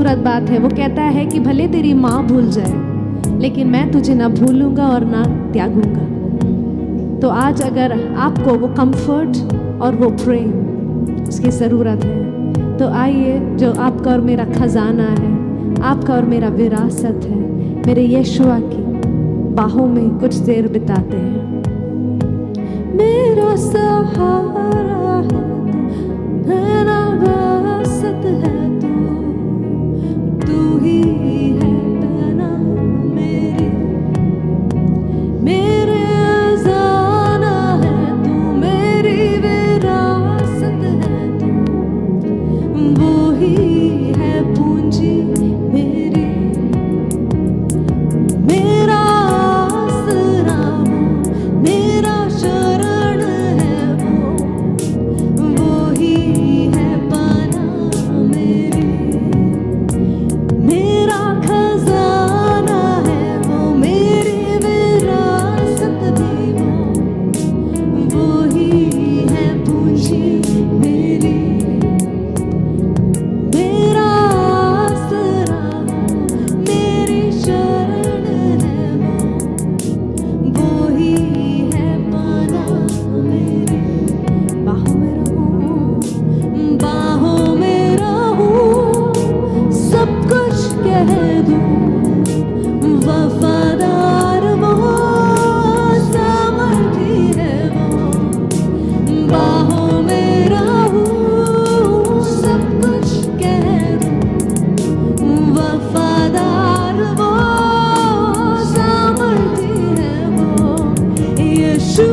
खूबसूरत बात है। वो कहता है कि भले तेरी माँ भूल जाए लेकिन मैं तुझे ना भूलूंगा और ना त्यागूंगा। तो आज अगर आपको वो कंफर्ट और वो प्रेम उसकी ज़रूरत है तो आइए, जो आपका और मेरा खजाना है, आपका और मेरा विरासत है, मेरे यीशुआ की बाहों में कुछ देर बिताते हैं। मेरा सहारा है तू, मेरा विरासत है तू, तू ही है पहना मेरी, मेरे खजाना है तू, मेरी विरासत है तू, वो ही है पूंजी मेरी, मेरा आसरा वो, मेरा शरण है वो ही है पाना मेरी, मेरा खजाना है वो, मेरी विरासत भी वो ही है पूंजी मेरी, मेरा आसरा वो, मेरी शरण है वो ही है पाना मेरी। बाहों में रहूं, बाहों में रहूं, सब कुछ कह दूं, वफादार वो, सामर्थी है वो, बाहों में रहूं, सब कुछ कह दूं, वफादार वो, सामर्थी है वो, यीशु।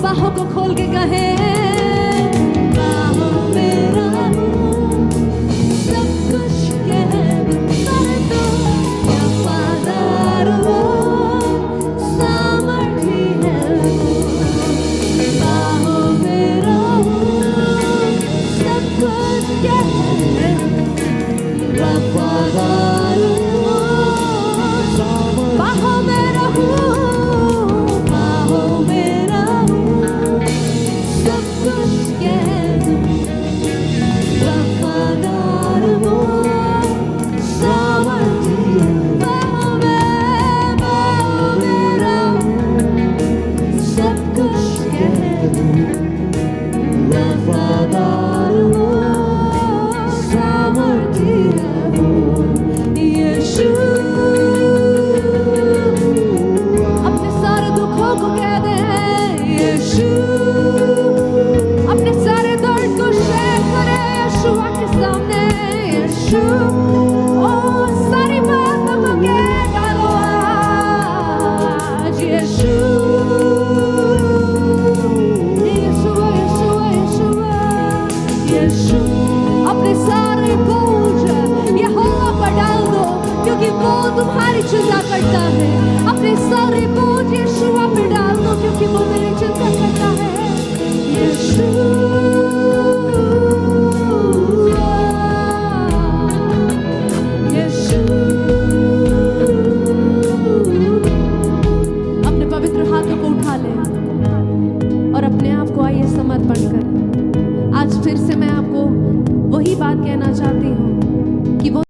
बाहों को खोल के कहे, बाहों में रहूं, सब कुछ कह दूं, वफादार वो, सामर्थी है वो, तुम्हारी चिंता करता है। अपने सारे बोझ यीशुआ पे डाल दो, क्योंकि वो मेरी चिंता करता है। अपने पवित्र हाथों को उठा ले और अपने आप को आइए समर्पण कर। आज फिर से मैं आपको वही बात कहना चाहती हूँ कि वो